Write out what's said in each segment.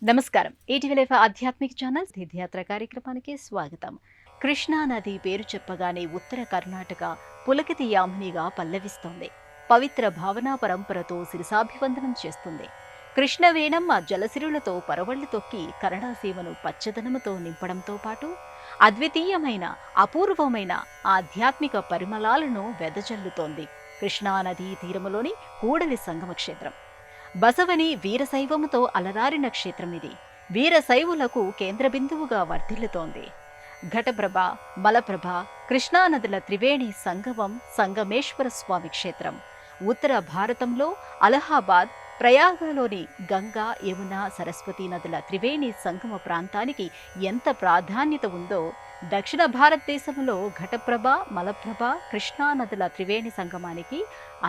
నమస్కారం. ఈటీవీ ఆధ్యాత్మిక ఛానల్ తీర్థయాత్ర కార్యక్రమానికి స్వాగతం. కృష్ణా నది పేరు చెప్పగానే ఉత్తర కర్ణాటక పులకితయామినిగా పల్లవిస్తోంది. పవిత్ర భావనా పరంపరతో శిరసాభివందనం చేస్తుంది. కృష్ణవేణమ్మ జలసిరులతో పరవళ్లు తొక్కి కరణాసీమను పచ్చదనముతో నింపడంతో పాటు అద్వితీయమైన అపూర్వమైన ఆధ్యాత్మిక పరిమళాలను వెదజల్లుతోంది. కృష్ణానదీ తీరములోని కూడలి సంగమ క్షేత్రం. బసవని వీరశైవముతో అలరారిన క్షేత్రమిది. వీరశైవులకు కేంద్ర బిందువుగా వర్ధిల్లుతోంది. ఘటప్రభ, మలప్రభ, కృష్ణానదుల త్రివేణి సంగమం సంగమేశ్వర స్వామి క్షేత్రం. ఉత్తర భారతంలో అలహాబాద్, ప్రయాగలోని గంగా, యమున, సరస్వతి నదుల త్రివేణి సంగమ ప్రాంతానికి ఎంత ప్రాధాన్యత ఉందో, దక్షిణ భారతదేశంలో ఘటప్రభ, మలప్రభ, కృష్ణానదుల త్రివేణి సంగమానికి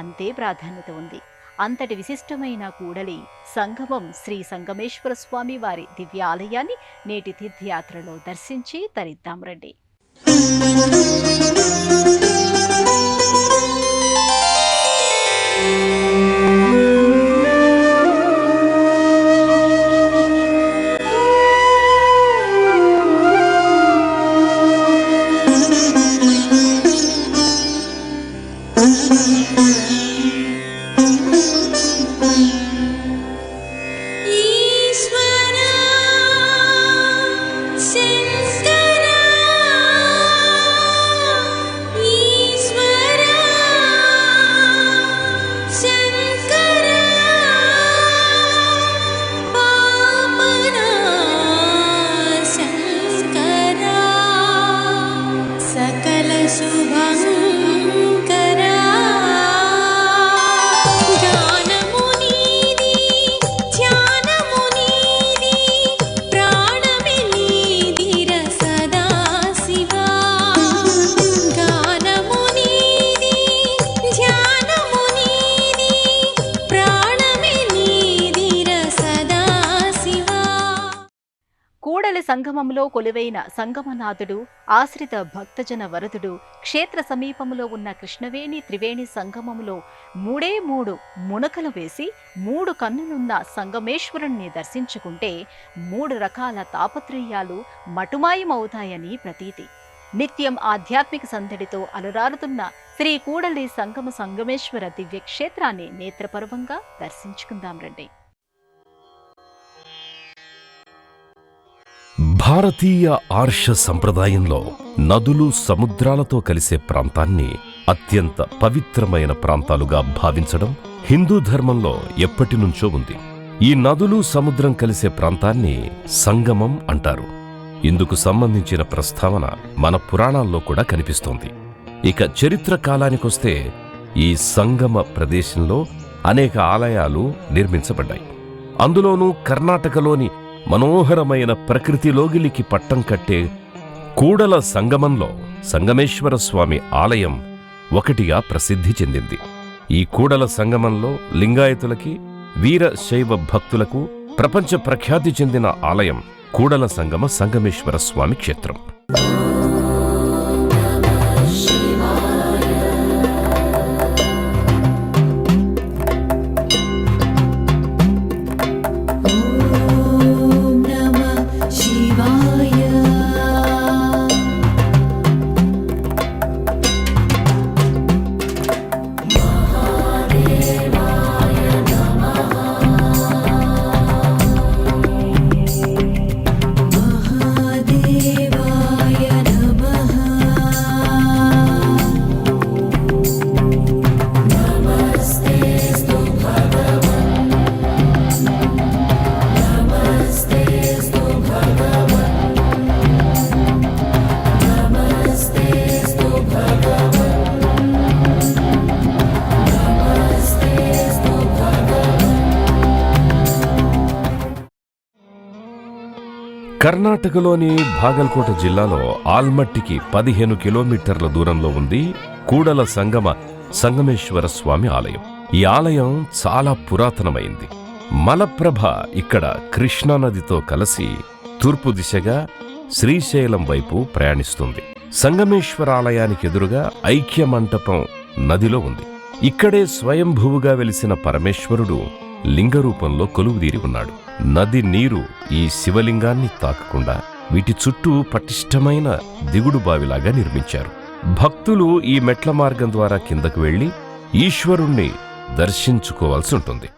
అంతే ప్రాధాన్యత ఉంది. అంతటి విశిష్టమైన కూడలి సంగమం శ్రీ సంగమేశ్వర స్వామి వారి దివ్య ఆలయాన్ని నేటి తీర్థయాత్రలో దర్శించి తరిద్దాం రండి. కూడలి సంగమంలో కొలువైన సంగమనాథుడు, ఆశ్రిత భక్తజన వరదుడు, క్షేత్ర సమీపములో ఉన్న కృష్ణవేణి త్రివేణి సంగమములో మూడే మూడు మునకలు వేసి 3 కన్నులున్న సంగమేశ్వరుణ్ణి దర్శించుకుంటే 3 రకాల తాపత్రయాలు మటుమాయమవుతాయని ప్రతీతి. నిత్యం ఆధ్యాత్మిక సందడితో అలరారుతున్న శ్రీ కూడలి సంగమ సంగమేశ్వర దివ్య క్షేత్రాన్ని నేత్రపర్వంగా దర్శించుకుందాం రండి. భారతీయ ఆర్ష సంప్రదాయంలో నదులు సముద్రాలతో కలిసే ప్రాంతాన్ని అత్యంత పవిత్రమైన ప్రాంతాలుగా భావించడం హిందూ ధర్మంలో ఎప్పటినుంచో ఉంది. ఈ నదులు సముద్రం కలిసే ప్రాంతాన్ని సంగమం అంటారు. ఇందుకు సంబంధించిన ప్రస్తావన మన పురాణాల్లో కూడా కనిపిస్తోంది. ఇక చరిత్ర కాలానికొస్తే ఈ సంగమ ప్రదేశంలో అనేక ఆలయాలు నిర్మించబడ్డాయి. అందులోనూ కర్ణాటకలోని మనోహరమైన ప్రకృతి లోగిలికి పట్టం కట్టే కూడల సంగమంలో సంగమేశ్వర స్వామి ఆలయం ఒకటిగా ప్రసిద్ధి చెందింది. ఈ కూడల సంగమంలో లింగాయతులకి, వీరశైవ భక్తులకు ప్రపంచ ప్రఖ్యాతి చెందిన ఆలయం కూడల సంగమ సంగమేశ్వర స్వామి క్షేత్రం. కర్ణాటకలోని బాగల్కోట జిల్లాలో ఆల్మట్టికి 15 కిలోమీటర్ల దూరంలో ఉంది కూడల సంగమ సంగమేశ్వర స్వామి ఆలయం. ఈ ఆలయం చాలా పురాతనమైంది. మలప్రభ ఇక్కడ కృష్ణానదితో కలిసి తూర్పు దిశగా శ్రీశైలం వైపు ప్రయాణిస్తుంది. సంగమేశ్వరాలయానికి ఎదురుగా ఐక్యమంటపం నదిలో ఉంది. ఇక్కడే స్వయంభువుగా వెలిసిన పరమేశ్వరుడు లింగరూపంలో కొలువుదీరి ఉన్నాడు. నది నీరు ఈ శివలింగాన్ని తాకకుండా వీటి చుట్టూ పటిష్టమైన దిగుడు బావిలాగా నిర్మించారు. భక్తులు ఈ మెట్ల మార్గం ద్వారా కిందకు వెళ్లి ఈశ్వరుణ్ణి దర్శించుకోవాల్సి ఉంటుంది.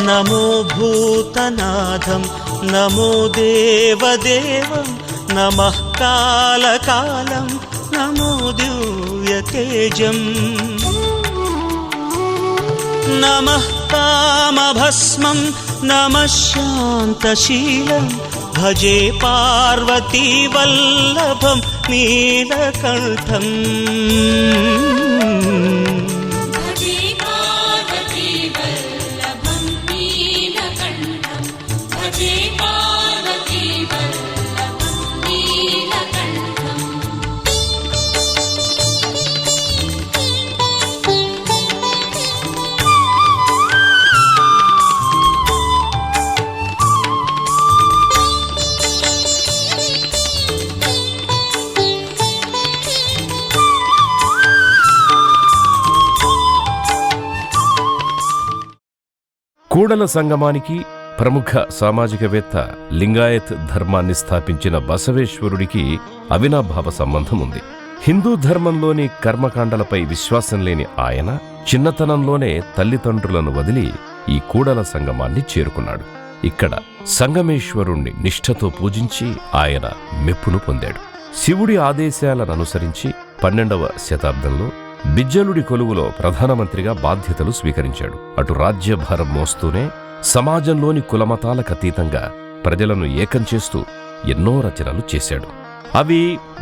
నమో భూతనాథం నమో దేవదేవం నమః కాలకాలం నమో దివ్యతేజం నమః కామభస్మం నమః శాంతశీలం భజే పార్వతీ వల్లభం నీలకంఠం కూడల సంగమానికి ప్రముఖ సామాజికవేత్త లింగాయత్ ధర్మాన్ని స్థాపించిన బసవేశ్వరుడికి అవినాభావ సంబంధం ఉంది. హిందూ ధర్మంలోని కర్మకాండలపై విశ్వాసం లేని ఆయన చిన్నతనంలోనే తల్లిదండ్రులను వదిలి ఈ కూడల సంగమాన్ని చేరుకున్నాడు. ఇక్కడ సంగమేశ్వరుణ్ణి నిష్ఠతో పూజించి ఆయన మెప్పును పొందాడు. శివుడి ఆదేశాలననుసరించి 12వ శతాబ్దంలో బిజ్జలుడి కొలువులో ప్రధానమంత్రిగా బాధ్యతలు స్వీకరించాడు. అటు రాజ్యభారం మోస్తూనే సమాజంలోని కులమతాలకతీతంగా ప్రజలను ఏకం చేస్తూ ఎన్నో రచనలు చేశాడు. అవి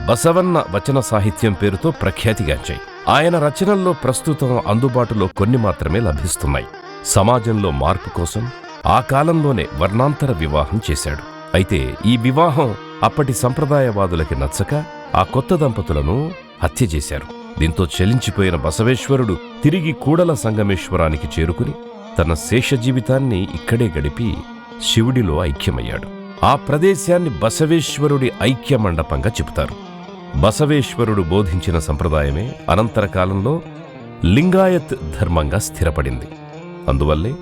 బసవన్న వచన సాహిత్యం పేరుతో ప్రఖ్యాతిగాంచాయి. ఆయన రచనల్లో ప్రస్తుతం అందుబాటులో కొన్ని మాత్రమే లభిస్తున్నాయి. సమాజంలో మార్పు కోసం ఆ కాలంలోనే వర్ణాంతర వివాహం చేశాడు. అయితే ఈ వివాహం అప్పటి సంప్రదాయవాదులకి నచ్చక ఆ కొత్త దంపతులను హత్య చేశారు. దీంతో చలించిపోయిన బసవేశ్వరుడు తిరిగి కూడల సంగమేశ్వరానికి చేరుకుని తన శేష జీవితాన్ని ఇక్కడే గడిపి శివుడిలో ఐక్యమయ్యాడు. ఆ ప్రదేశాన్ని బసవేశ్వరుడి ఐక్య మండపంగా చెబుతారు. బసవేశ్వరుడు బోధించిన సంప్రదాయమే అనంతర కాలంలో లింగాయత్ ధర్మంగా స్థిరపడింది. అందువల్లే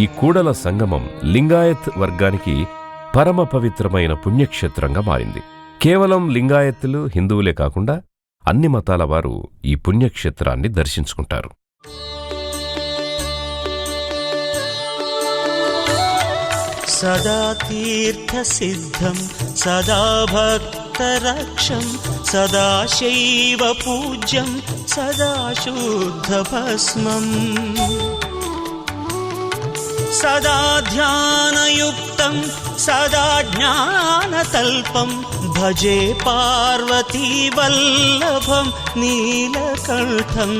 ఈ కూడల సంగమం లింగాయత్ వర్గానికి పరమ పవిత్రమైన పుణ్యక్షేత్రంగా మారింది. కేవలం లింగాయత్తులు హిందువులే కాకుండా అన్ని మతాల వారు ఈ పుణ్యక్షేత్రాన్ని దర్శించుకుంటారు. సదా తీర్థసిద్ధం సదా భక్తరక్షం సదా శైవ పూజ్యం సదా శుద్ధభస్మం సదా ధ్యానయుక్తం సదా జ్ఞానతల్పం భజే పార్వతీ వల్లభం నీలకంఠం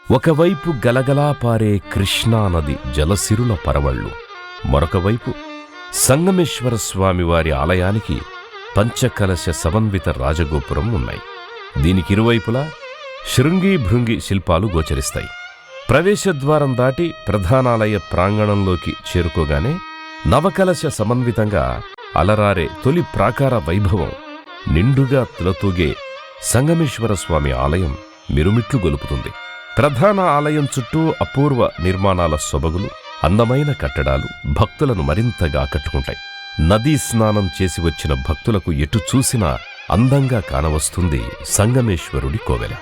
ఒకవైపు గలగలా పారే కృష్ణానది జలసిరుల పరవళ్ళు, మరొకవైపు సంగమేశ్వర స్వామివారి ఆలయానికి పంచకలశ సమన్విత రాజగోపురం ఉన్నాయి. దీనికిరువైపులా శృంగి భృంగి శిల్పాలు గోచరిస్తాయి. ప్రవేశద్వారం దాటి ప్రధానాలయ ప్రాంగణంలోకి చేరుకోగానే నవకలశ సమన్వితంగా అలరారే తొలి ప్రాకార వైభవం నిండుగా తులతూగే సంగమేశ్వర స్వామి ఆలయం మిరుమిట్లు గొలుపుతుంది. ప్రధాన ఆలయం చుట్టూ అపూర్వ నిర్మాణాల సొబగులు, అందమైన కట్టడాలు భక్తులను మరింతగా ఆకట్టుకుంటాయి. నదీ స్నానం చేసి వచ్చిన భక్తులకు ఎటు చూసినా అందంగా కానవస్తుంది సంగమేశ్వరుడి కోవెల.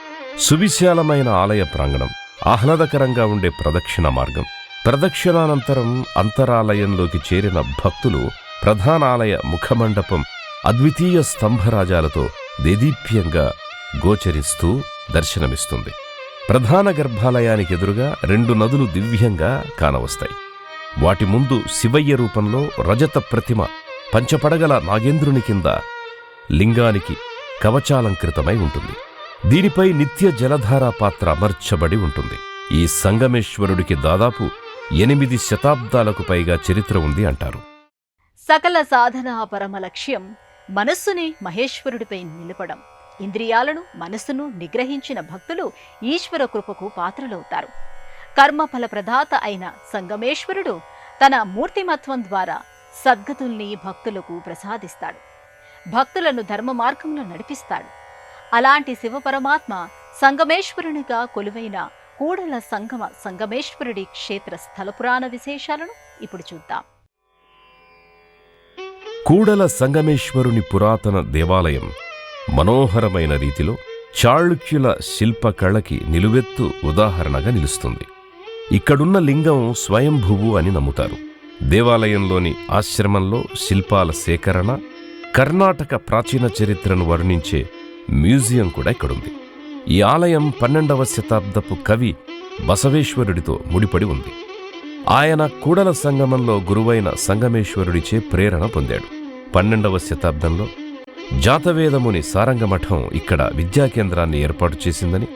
సువిశాలమైన ఆలయ ప్రాంగణం, ఆహ్లాదకరంగా ఉండే ప్రదక్షిణ మార్గం. ప్రదక్షిణానంతరం అంతరాలయంలోకి చేరిన భక్తులు ప్రధానాలయ ముఖమండపం అద్వితీయ స్తంభరాజాలతో దేదీప్యంగా గోచరిస్తూ దర్శనమిస్తుంది. ప్రధాన గర్భాలయానికి ఎదురుగా 2 నదులు దివ్యంగా కానవస్తాయి. వాటి ముందు శివయ్య రూపంలో రజత ప్రతిమ పంచపడగల నాగేంద్రుని కింద లింగానికి కవచాలంకృతమై ఉంటుంది. దీనిపై నిత్య జలధారా పాత్ర అమర్చబడి ఉంటుంది. ఈ సంగమేశ్వరుడికి దాదాపు 8 శతాబ్దాలకు పైగా చరిత్ర ఉంది అంటారు. సకల సాధన పరమ లక్ష్యం మనస్సుని మహేశ్వరుడిపై నిలపడం. ఇంద్రియాలను మనస్సును నిగ్రహించిన భక్తులు ఈశ్వర కృపకు పాత్రలవుతారు. కర్మఫల ప్రదాత అయిన సంగమేశ్వరుడు తన మూర్తిమత్వం ద్వారా సద్గతుల్ని భక్తులకు ప్రసాదిస్తాడు. భక్తులను ధర్మ మార్గంలో నడిపిస్తాడు. అలాంటి శివపరమాత్మ సంగమేశ్వరునిగా కొలువైన కూడల సంగమేశ్వరుడి క్షేత్ర స్థల పురాణ విశేషాలను ఇప్పుడు చూద్దాం. కూడల సంగమేశ్వరుని పురాతన దేవాలయం మనోహరమైన రీతిలో చాళుక్యుల శిల్పకళకి నిలువెత్తు ఉదాహరణగా నిలుస్తుంది. ఇక్కడున్న లింగం స్వయంభువు అని నమ్ముతారు. దేవాలయంలోని ఆశ్రమంలో శిల్పాల సేకరణ, కర్ణాటక ప్రాచీన చరిత్రను వర్ణించే మ్యూజియం కూడా ఇక్కడుంది. ఈ ఆలయం 12వ శతాబ్దపు కవి బసవేశ్వరుడితో ముడిపడి ఉంది. ఆయన కూడల సంగమంలో గురువైన సంగమేశ్వరుడిచే ప్రేరణ పొందాడు. 12వ శతాబ్దంలో జాతవేదముని సారంగమఠం ఇక్కడ విద్యాకేంద్రాన్ని ఏర్పాటు చేసిందని,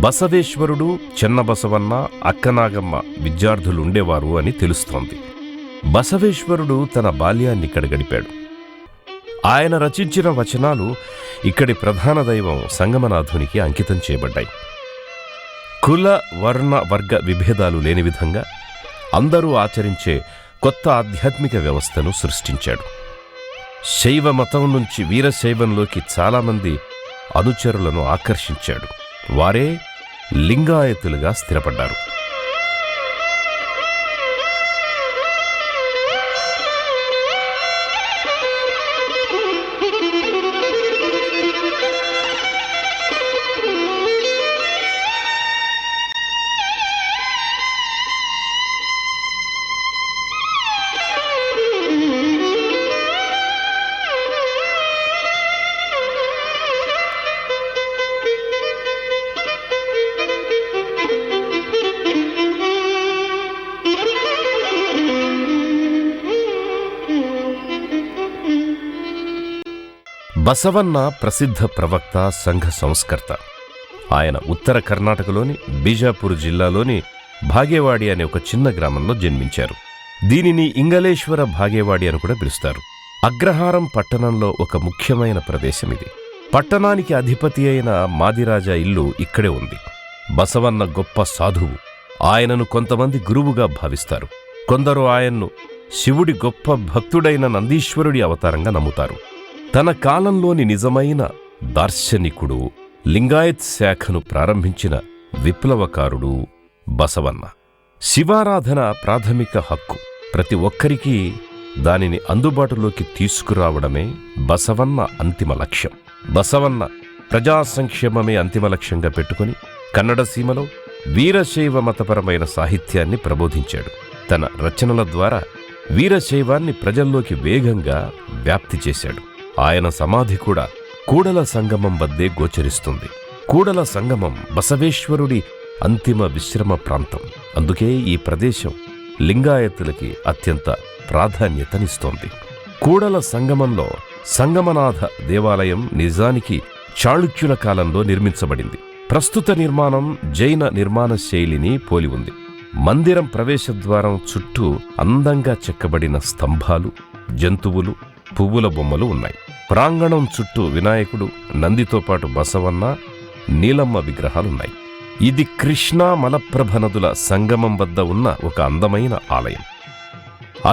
బసవేశ్వరుడు, చెన్నబసవన్న, అక్కనాగమ్మ విద్యార్థులుండేవారు అని తెలుస్తోంది. బసవేశ్వరుడు తన బాల్యాన్నిక్కడ గడిపాడు. ఆయన రచించిన వచనాలు ఇక్కడి ప్రధాన దైవం సంగమనాథునికి అంకితం చేయబడ్డాయి. కుల, వర్ణ, వర్గ విభేదాలు లేని విధంగా అందరూ ఆచరించే కొత్త ఆధ్యాత్మిక వ్యవస్థను సృష్టించాడు. శైవ మతం నుంచి వీరశైవంలోకి చాలామంది అనుచరులను ఆకర్షించాడు. వారే లింగాయతులుగా స్థిరపడ్డారు. బసవన్న ప్రసిద్ధ ప్రవక్త, సంఘ సంస్కర్త. ఆయన ఉత్తర కర్ణాటకలోని బీజాపూర్ జిల్లాలోని భాగేవాడి అనే ఒక చిన్న గ్రామంలో జన్మించారు. దీనిని ఇంగళేశ్వర భాగేవాడి అని కూడా పిలుస్తారు. అగ్రహారం పట్టణంలో ఒక ముఖ్యమైన ప్రదేశం ఇది. పట్టణానికి అధిపతి అయిన మాదిరాజా ఇల్లు ఇక్కడే ఉంది. బసవన్న గొప్ప సాధువు. ఆయనను కొంతమంది గురువుగా భావిస్తారు. కొందరు ఆయన్ను శివుడి గొప్ప భక్తుడైన నందీశ్వరుడి అవతారంగా నమ్ముతారు. తన కాలంలోని నిజమైన దార్శనికుడు, లింగాయత్ శాఖను ప్రారంభించిన విప్లవకారుడు బసవన్న. శివారాధన ప్రాథమిక హక్కు. ప్రతి ఒక్కరికీ దానిని అందుబాటులోకి తీసుకురావడమే బసవన్న అంతిమ లక్ష్యం. బసవన్న ప్రజా సంక్షేమమే అంతిమ లక్ష్యంగా పెట్టుకుని కన్నడ సీమలో వీరశైవ మతపరమైన సాహిత్యాన్ని ప్రబోధించాడు. తన రచనల ద్వారా వీరశైవాన్ని ప్రజల్లోకి వేగంగా వ్యాప్తి చేశాడు. ఆయన సమాధి కూడా కూడల సంగమం వద్దే గోచరిస్తుంది. కూడల సంగమం బసవేశ్వరుడి అంతిమ విశ్రమ ప్రాంతం. అందుకే ఈ ప్రదేశం లింగాయతులకి అత్యంత ప్రాధాన్యతనిస్తోంది. కూడల సంగమంలో సంగమనాథ దేవాలయం నిజానికి చాళుక్యుల కాలంలో నిర్మించబడింది. ప్రస్తుత నిర్మాణం జైన నిర్మాణ శైలిని పోలి ఉంది. మందిరం ప్రవేశద్వారం చుట్టూ అందంగా చెక్కబడిన స్తంభాలు, జంతువులు, పువ్వుల బొమ్మలు ఉన్నాయి. ప్రాంగణం చుట్టూ వినాయకుడు, నందితో పాటు బసవన్న, నీలమ్మ విగ్రహాలున్నాయి. ఇది కృష్ణా మలప్రభ నదుల సంగమం వద్ద ఉన్న ఒక అందమైన ఆలయం.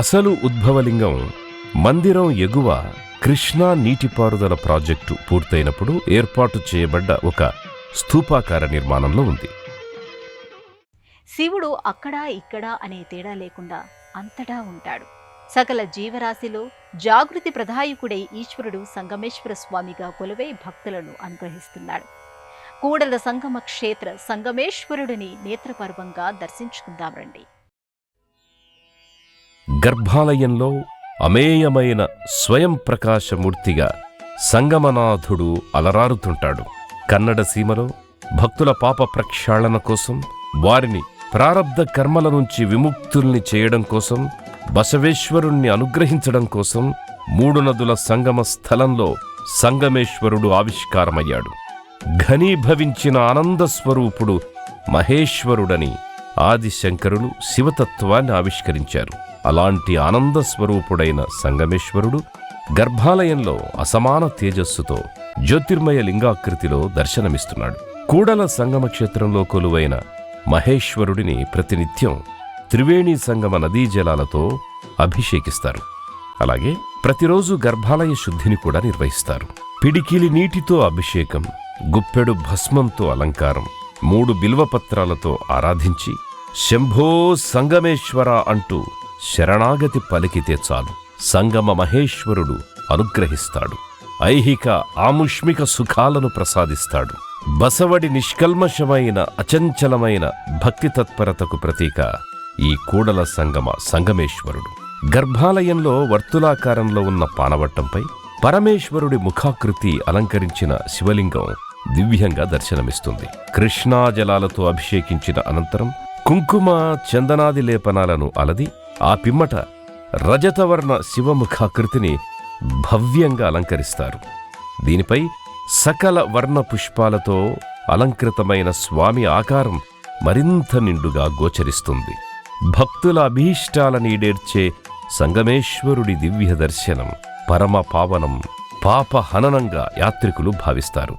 అసలు ఉద్భవలింగం మందిరం ఎగువ కృష్ణా నీటిపారుదల ప్రాజెక్టు పూర్తయినప్పుడు ఏర్పాటు చేయబడ్డ ఒక స్తూపాకార నిర్మాణంలో ఉంది. శివుడు అక్కడా ఇక్కడా అనే తేడా లేకుండా అంతటా ఉంటాడు. సకల జీవరాశిలో జాగృతి ప్రదాయకుడై ఈశ్వరుడు సంగమేశ్వర స్వామిగా కొలువై భక్తులను అనుగ్రహిస్తున్నాడు. కూడల సంగమ క్షేత్ర సంగమేశ్వరుడిని నేత్రపర్వంగా దర్శించుకుందాం రండి. గర్భాలయంలో అమేయమైన స్వయం ప్రకాశమూర్తిగా సంగమనాథుడు అలరారుతుంటాడు. కన్నడ సీమలో భక్తుల పాప ప్రక్షాళన కోసం, వారిని ప్రారబ్ధ కర్మల నుంచి విముక్తుల్ని చేయడం కోసం, బసవేశ్వరుణ్ణి అనుగ్రహించడం కోసం 3 నదుల సంగమ స్థలంలో సంగమేశ్వరుడు ఆవిష్కారమయ్యాడు. ఘనీభవించిన ఆనందస్వరూపుడు మహేశ్వరుడని ఆదిశంకరులు శివతత్వాన్ని ఆవిష్కరించారు. అలాంటి ఆనందస్వరూపుడైన సంగమేశ్వరుడు గర్భాలయంలో అసమాన తేజస్సుతో జ్యోతిర్మయ లింగాకృతిలో దర్శనమిస్తున్నాడు. కూడల సంగమ క్షేత్రంలో కొలువైన మహేశ్వరుడిని ప్రతినిత్యం త్రివేణి సంగమ నదీ జలాలతో అభిషేకిస్తారు. అలాగే ప్రతిరోజు గర్భాలయ శుద్ధిని కూడా నిర్వహిస్తారు. పిడికిలి నీటితో అభిషేకం, గుప్పెడు భస్మంతో అలంకారం, 3 బిల్వపత్రాలతో ఆరాధించి శంభో సంగమేశ్వర అంటూ శరణాగతి పలికితే చాలు సంగమ మహేశ్వరుడు అనుగ్రహిస్తాడు. ఐహిక ఆముష్మిక సుఖాలను ప్రసాదిస్తాడు. బసవడి నిష్కల్మషమైన అచంచలమైన భక్తి తత్పరతకు ప్రతీక ఈ కూడల సంగమేశ్వరుడు. గర్భాలయంలో వర్తులాకారంలో ఉన్న పానవట్టంపై పరమేశ్వరుడి ముఖాకృతి అలంకరించిన శివలింగం దివ్యంగా దర్శనమిస్తుంది. కృష్ణా జలాలతో అభిషేకించిన అనంతరం కుంకుమ చందనాది లేపనాలను అలది ఆ పిమ్మట రజతవర్ణ శివముఖాకృతిని భవ్యంగా అలంకరిస్తారు. దీనిపై సకల వర్ణ పుష్పాలతో అలంకృతమైన స్వామి ఆకారం మరింత నిండుగా గోచరిస్తుంది. భక్తుల అభీష్టాలని ఈడేర్చే సంగమేశ్వరుడి దివ్య దర్శనం పరమ పావనం, పాపహననంగా యాత్రికులు భావిస్తారు.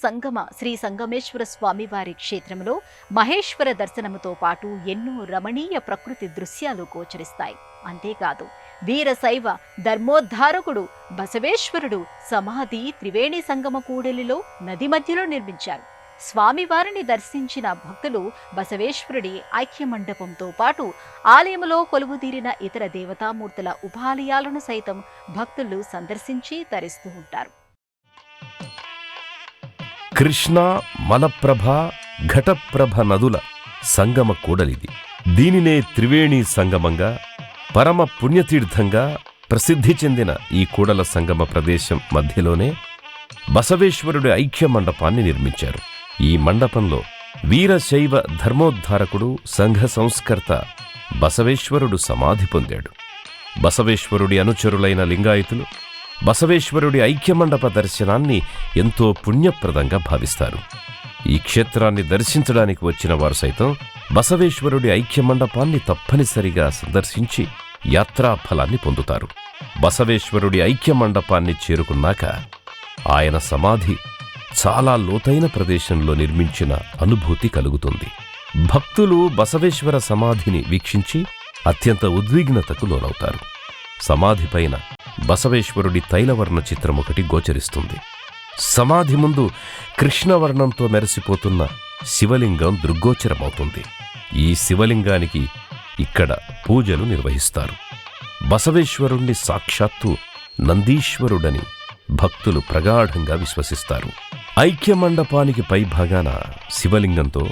సంగమ శ్రీ సంగమేశ్వర స్వామివారి క్షేత్రంలో మహేశ్వర దర్శనముతో పాటు ఎన్నో రమణీయ ప్రకృతి దృశ్యాలు గోచరిస్తాయి. అంతేకాదు వీరశైవ ధర్మోద్ధారకుడు బసవేశ్వరుడు సమాధి త్రివేణి సంగమ కూడలిలో నది మధ్యలో నిర్మించారు. స్వామివారిని దర్శించిన భక్తులు బసవేశ్వరుడి ఐక్య మండపంతో పాటు ఆలయంలో కొలువుదీరిన ఇతర దేవతామూర్తుల ఉపాలయాలను సైతం భక్తులు సందర్శించి తరిస్తూ ఉంటారు. కృష్ణ, మలప్రభ, ఘటప్రభ నదుల సంగమ కూడలిది. దీనినే త్రివేణి సంగమంగా, పరమ పుణ్యతీర్థంగా ప్రసిద్ధి చెందిన ఈ కూడల సంగమ ప్రదేశం మధ్యలోనే బసవేశ్వరుడి ఐక్య మండపాన్ని నిర్మించారు. ఈ మండపంలో వీరశైవ ధర్మోద్ధారకుడు, సంఘ సంస్కర్త బసవేశ్వరుడు సమాధి పొందాడు. బసవేశ్వరుడి అనుచరులైన లింగాయతులు బసవేశ్వరుడి ఐక్యమండప దర్శనాన్ని ఎంతో పుణ్యప్రదంగా భావిస్తారు. ఈ క్షేత్రాన్ని దర్శించడానికి వచ్చిన వారు సైతం బసవేశ్వరుడి ఐక్యమండపాన్ని తప్పనిసరిగా సందర్శించి యాత్రాఫలాన్ని పొందుతారు. బసవేశ్వరుడి ఐక్యమండపాన్ని చేరుకున్నాక ఆయన సమాధి చాలా లోతైన ప్రదేశంలో నిర్మించిన అనుభూతి కలుగుతుంది. భక్తులు బసవేశ్వర సమాధిని వీక్షించి అత్యంత ఉద్విగ్నతకు లోనవుతారు. సమాధిపైన బసవేశ్వరుడి తైలవర్ణ చిత్రమొకటి గోచరిస్తుంది. సమాధి ముందు కృష్ణవర్ణంతో మెరిసిపోతున్న శివలింగం దృగ్గోచరమవుతుంది. ఈ శివలింగానికి ఇక్కడ పూజలు నిర్వహిస్తారు. బసవేశ్వరుణ్ణి సాక్షాత్తు నందీశ్వరుడని భక్తులు ప్రగాఢంగా విశ్వసిస్తారు. ఐక్య మండపానికి పైభాగాన శివలింగంతో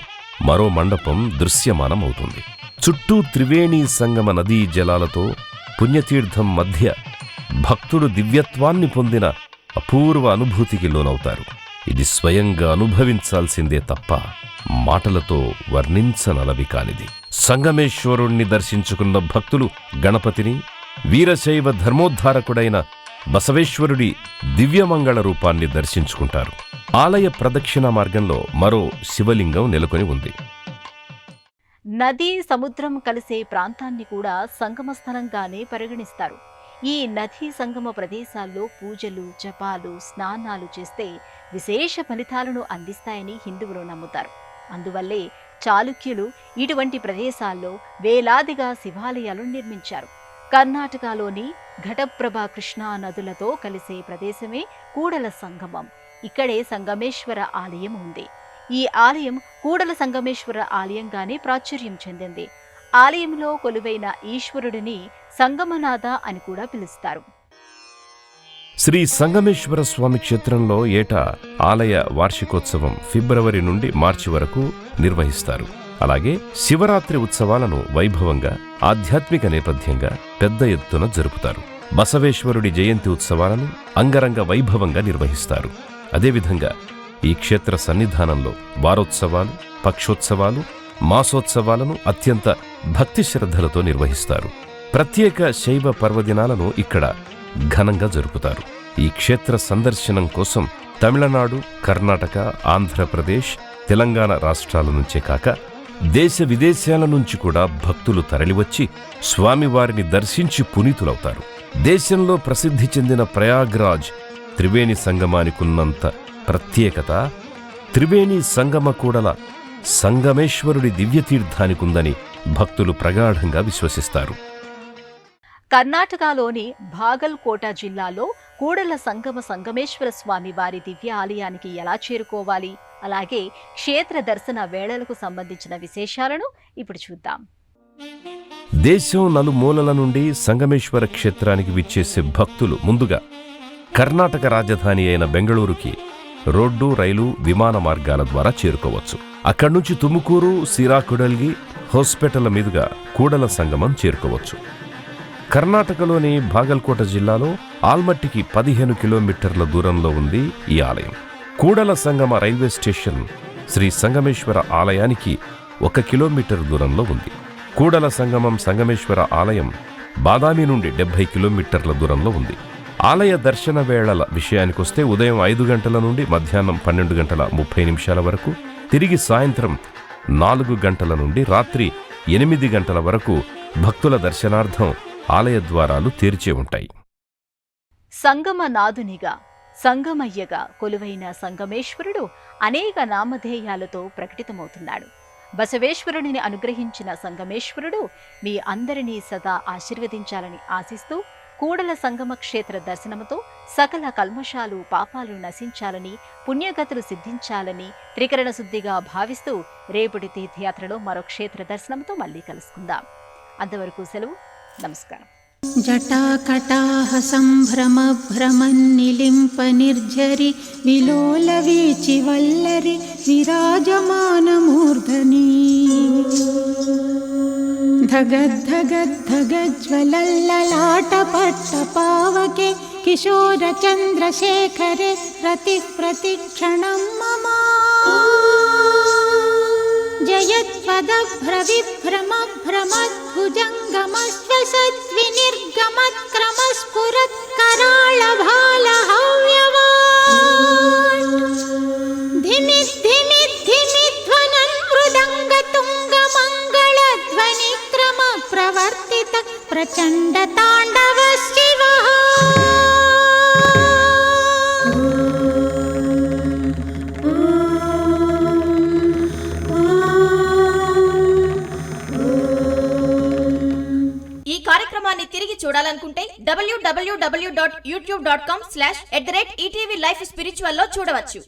మరో మండపం దృశ్యమానమవుతుంది. చుట్టూ త్రివేణీ సంగమ నదీ జలాలతో పుణ్యతీర్థం మధ్య భక్తుడు దివ్యత్వాన్ని పొందిన అపూర్వ అనుభూతికి లోనవుతారు. ఇది స్వయంగా అనుభవించాల్సిందే తప్ప మాటలతో వర్ణించనలవి కానిది. సంగమేశ్వరుణ్ణి దర్శించుకున్న భక్తులు గణపతిని, వీరశైవ ధర్మోద్ధారకుడైన బసవేశ్వరుడి దివ్యమంగళ రూపాన్ని దర్శించుకుంటారు. ఆలయ ప్రదక్షిణ మార్గంలో మరో శివలింగం నెలకొని ఉంది. నది, సముద్రం కలిసే ప్రాంతాన్ని కూడా సంగమ స్థలంగానే పరిగణిస్తారు. ఈ నదీ సంగమ ప్రదేశాల్లో పూజలు, జపాలు, స్నానాలు చేస్తే విశేష ఫలితాలను అందిస్తాయని హిందువులు నమ్ముతారు. అందువల్లే చాళుక్యులు ఇటువంటి ప్రదేశాల్లో వేలాదిగా శివాలయాలు నిర్మించారు. కర్ణాటకలోని ఘటప్రభ, కృష్ణా నదులతో కలిసే ప్రదేశమే కూడల సంగమం. ఇక్కడే సంగమేశ్వర ఆలయం ఉంది. ఈ ఆలయం కూడల సంగమేశ్వర ఆలయంగానే ప్రాచుర్యం చెందింది. ఆలయంలో కొలువైన ఈశ్వరుడిని సంగమనాథ అని కూడా పిలుస్తారు. శ్రీ సంగమేశ్వర స్వామి క్షేత్రంలో ఏటా ఆలయ వార్షికోత్సవం ఫిబ్రవరి నుండి మార్చి వరకు నిర్వహిస్తారు. అలాగే శివరాత్రి ఉత్సవాలను వైభవంగా, ఆధ్యాత్మిక నేపథ్యంగా పెద్ద ఎత్తున జరుపుతారు. బసవేశ్వరుడి జయంతి ఉత్సవాలను అంగరంగ వైభవంగా నిర్వహిస్తారు. అదేవిధంగా ఈ క్షేత్ర సన్నిధానంలో వారోత్సవాలు, పక్షోత్సవాలు, మాసోత్సవాలను అత్యంత భక్తి శ్రద్ధలతో నిర్వహిస్తారు. ప్రత్యేక శైవ పర్వదినాలను ఇక్కడ ఘనంగా జరుపుతారు. ఈ క్షేత్ర సందర్శనం కోసం తమిళనాడు, కర్ణాటక, ఆంధ్రప్రదేశ్, తెలంగాణ రాష్ట్రాల నుంచే కాక దేశ విదేశాల నుంచి కూడా భక్తులు తరలివచ్చి స్వామివారిని దర్శించి పునీతులవుతారు. దేశంలో ప్రసిద్ధి చెందిన ప్రయాగ్రాజ్ త్రివేణి సంగమానికున్నంత ప్రత్యేకత త్రివేణి సంగమ కూడల సంగమేశ్వరుడి దివ్యతీర్థానికుందని భక్తులు ప్రగాఢంగా విశ్వసిస్తారు. కర్ణాటకలోని బాగల్కోట జిల్లాలో కూడల సంగమేశ్వర స్వామి వారి దివ్య ఆలయానికి ఎలా చేరుకోవాలి, అలాగే క్షేత్ర దర్శన వేళలకు సంబంధించిన విశేషాలను ఇప్పుడు చూద్దాం. దేశం నలుమూలల నుండి సంగమేశ్వర క్షేత్రానికి విచ్చేసే భక్తులు ముందుగా కర్ణాటక రాజధాని అయిన బెంగళూరుకి రోడ్డు, రైలు, విమాన మార్గాల ద్వారా చేరుకోవచ్చు. అక్కడి నుంచి తుముకూరు, సిరాకుడల్గి, హోస్పేటల మీదుగా కూడల సంగమం చేరుకోవచ్చు. కర్ణాటకలోని బాగల్కోట జిల్లాలో ఆల్మట్టికి 15 కిలోమీటర్ల దూరంలో ఉంది ఈ ఆలయం. కూడల సంగమ రైల్వే స్టేషన్ శ్రీ సంగమేశ్వర ఆలయానికి 1 కిలోమీటర్ దూరంలో ఉంది. కూడల సంగమం సంగమేశ్వర ఆలయం బాదామి నుండి 70 కిలోమీటర్ల దూరంలో ఉంది. ఆలయ దర్శన వేళల విషయానికొస్తే ఉదయం 5 గంటల నుండి మధ్యాహ్నం 12 గంటల 30 నిమిషాల వరకు, తిరిగి సాయంత్రం 4 గంటల నుండి రాత్రి 8 గంటల వరకు భక్తుల దర్శనార్థం ఆలయ ద్వారాలు తెరిచే ఉంటాయి. సంగమనాథునిగా, సంగమయ్యగా కొలువైన సంగమేశ్వరుడు అనేక నామధేయాలతో ప్రకటితమవుతున్నాడు. బసవేశ్వరుడిని అనుగ్రహించిన సంగమేశ్వరుడు మీ అందరినీ సదా ఆశీర్వదించాలని ఆశిస్తూ కూడల సంగమ క్షేత్ర దర్శనముతో సకల కల్మషాలు, పాపాలు నశించాలని, పుణ్యగతులు సిద్ధించాలని త్రికరణ శుద్ధిగా భావిస్తూ రేపటి తీర్థయాత్రలో మరో క్షేత్ర దర్శనంతో మళ్ళీ కలుసుకుందాం. అంతవరకు సెలవు. నమస్కారం. జటాకటాహ సంభ్రమ భ్రమన్నిలింప నిర్జరి విలోల వీచి వల్లరి విరాజమానమూర్ధని ధగద్ధగద్ధగజ్వలల్లలాట పట్ట పావకే కిశోర చంద్రశేఖరే రతి ప్రతిక్షణం మమ जयत्वदभ्रविभ्रमभ्रमद्भुजङ्गमश्वसद्विनिर्गमत्क्रमस्फुरत्कराळभालहव्यवाट् धिमिद्धिमिद्धिमिध्वनन् मृदङ्गतुङ्गमङ्गलध्वनिक्रमप्रवर्तित प्रचण्डताण्डव शिवः చూడాలనుకుంటే www.youtube.com/@ETV Life Spiritual లో చూడవచ్చు.